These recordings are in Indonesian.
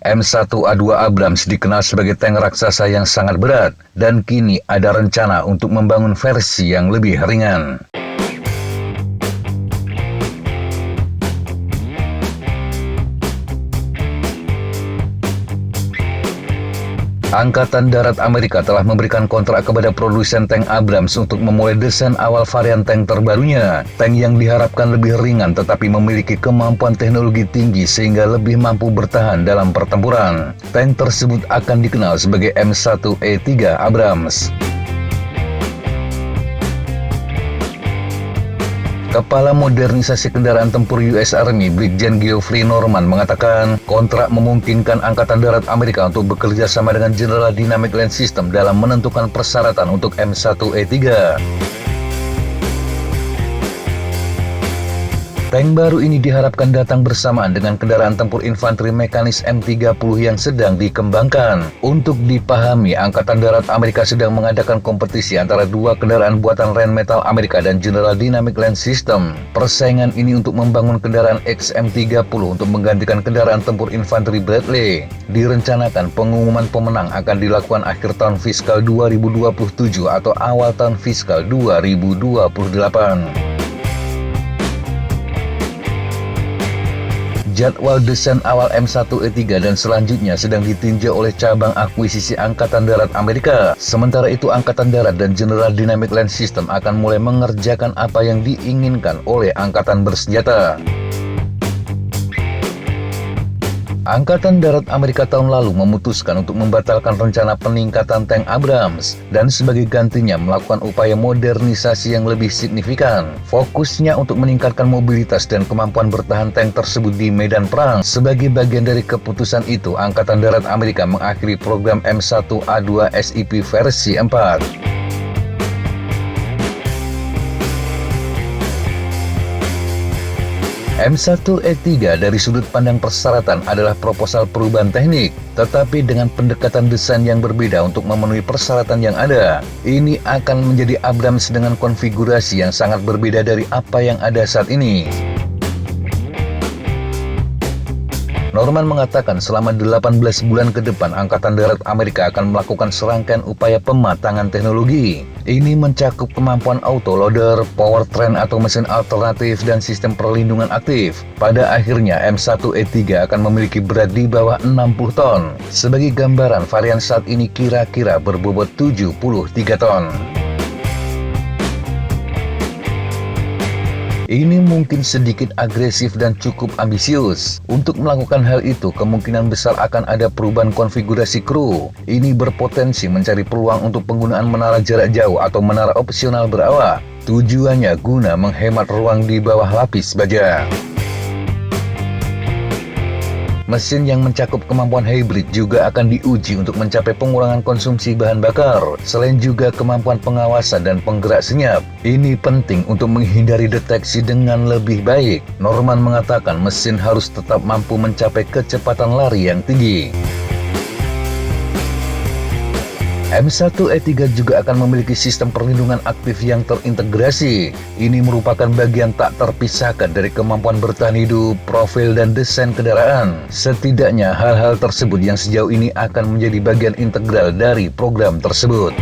M1A2 Abrams dikenal sebagai tank raksasa yang sangat berat, dan kini ada rencana untuk membangun versi yang lebih ringan. Angkatan Darat Amerika telah memberikan kontrak kepada produsen tank Abrams untuk memulai desain awal varian tank terbarunya. Tank yang diharapkan lebih ringan tetapi memiliki kemampuan teknologi tinggi sehingga lebih mampu bertahan dalam pertempuran. Tank tersebut akan dikenal sebagai M1E3 Abrams. Kepala Modernisasi Kendaraan Tempur US Army, Brigjen Geoffrey Norman mengatakan kontrak memungkinkan Angkatan Darat Amerika untuk bekerja sama dengan General Dynamic Land System dalam menentukan persyaratan untuk M1E3. Tank baru ini diharapkan datang bersamaan dengan kendaraan tempur infanteri mekanis M30 yang sedang dikembangkan. Untuk dipahami, Angkatan Darat Amerika sedang mengadakan kompetisi antara dua kendaraan buatan Rheinmetall Amerika dan General Dynamic Land System. Persaingan ini untuk membangun kendaraan XM30 untuk menggantikan kendaraan tempur infanteri Bradley. Direncanakan pengumuman pemenang akan dilakukan akhir tahun fiskal 2027 atau awal tahun fiskal 2028. Jadwal desain awal M1E3 dan selanjutnya sedang ditinjau oleh cabang akuisisi Angkatan Darat Amerika. Sementara itu, Angkatan Darat dan General Dynamic Land System akan mulai mengerjakan apa yang diinginkan oleh Angkatan Bersenjata. Angkatan Darat Amerika tahun lalu memutuskan untuk membatalkan rencana peningkatan tank Abrams dan sebagai gantinya melakukan upaya modernisasi yang lebih signifikan. Fokusnya untuk meningkatkan mobilitas dan kemampuan bertahan tank tersebut di medan perang. Sebagai bagian dari keputusan itu, Angkatan Darat Amerika mengakhiri program M1A2 SIP versi 4. M1E3 dari sudut pandang persyaratan adalah proposal perubahan teknik, tetapi dengan pendekatan desain yang berbeda untuk memenuhi persyaratan yang ada. Ini akan menjadi Abrams dengan konfigurasi yang sangat berbeda dari apa yang ada saat ini. Norman mengatakan selama 18 bulan ke depan Angkatan Darat Amerika akan melakukan serangkaian upaya pematangan teknologi. Ini mencakup kemampuan autoloader, powertrain atau mesin alternatif, dan sistem perlindungan aktif. Pada akhirnya M1E3 akan memiliki berat di bawah 60 ton. Sebagai gambaran, varian saat ini kira-kira berbobot 73 ton. Ini mungkin sedikit agresif dan cukup ambisius. Untuk melakukan hal itu, kemungkinan besar akan ada perubahan konfigurasi kru. Ini berpotensi mencari peluang untuk penggunaan menara jarak jauh atau menara opsional berawak. Tujuannya guna menghemat ruang di bawah lapis baja. Mesin yang mencakup kemampuan hybrid juga akan diuji untuk mencapai pengurangan konsumsi bahan bakar. Selain juga kemampuan pengawasan dan penggerak senyap. Ini penting untuk menghindari deteksi dengan lebih baik. Norman mengatakan mesin harus tetap mampu mencapai kecepatan lari yang tinggi. M1E3 juga akan memiliki sistem perlindungan aktif yang terintegrasi. Ini merupakan bagian tak terpisahkan dari kemampuan bertahan hidup, profil, dan desain kendaraan. Setidaknya hal-hal tersebut yang sejauh ini akan menjadi bagian integral dari program tersebut.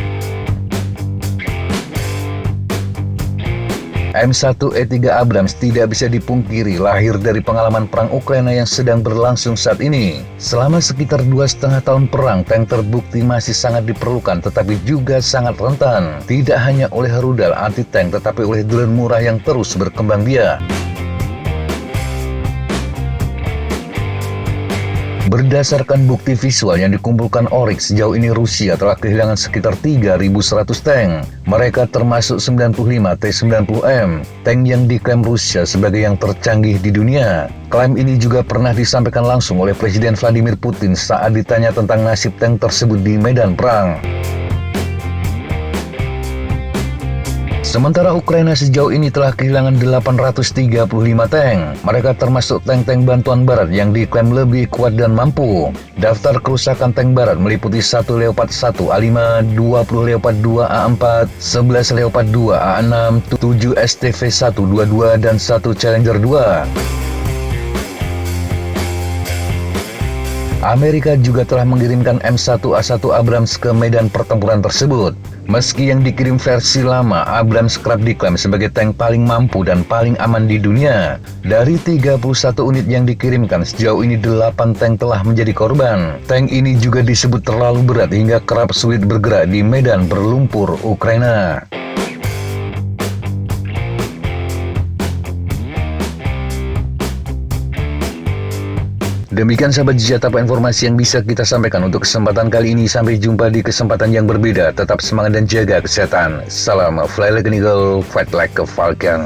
M1E3 Abrams tidak bisa dipungkiri lahir dari pengalaman perang Ukraina yang sedang berlangsung saat ini. Selama sekitar 2,5 tahun perang, tank terbukti masih sangat diperlukan tetapi juga sangat rentan. Tidak hanya oleh rudal anti-tank tetapi oleh drone murah yang terus berkembang biak. Berdasarkan bukti visual yang dikumpulkan Oryx, sejauh ini Rusia telah kehilangan sekitar 3.100 tank. Mereka termasuk 95 T-90M, tank yang diklaim Rusia sebagai yang tercanggih di dunia. Klaim ini juga pernah disampaikan langsung oleh Presiden Vladimir Putin saat ditanya tentang nasib tank tersebut di medan perang. Sementara Ukraina sejauh ini telah kehilangan 835 tank. Mereka termasuk tank-tank bantuan barat yang diklaim lebih kuat dan mampu. Daftar kerusakan tank barat meliputi 1 Leopard 1 A5, 20 Leopard 2 A4, 11 Leopard 2 A6, 7 STV 122, dan 1 Challenger 2. Amerika juga telah mengirimkan M1A1 Abrams ke medan pertempuran tersebut. Meski yang dikirim versi lama, Abrams kerap diklaim sebagai tank paling mampu dan paling aman di dunia. Dari 31 unit yang dikirimkan, sejauh ini 8 tank telah menjadi korban. Tank ini juga disebut terlalu berat hingga kerap sulit bergerak di medan berlumpur Ukraina. Demikian sahabat Jatapa informasi yang bisa kita sampaikan untuk kesempatan kali ini. Sampai jumpa di kesempatan yang berbeda. Tetap semangat dan jaga kesehatan. Salam Fly Like an Eagle, Fight Like a Falcon.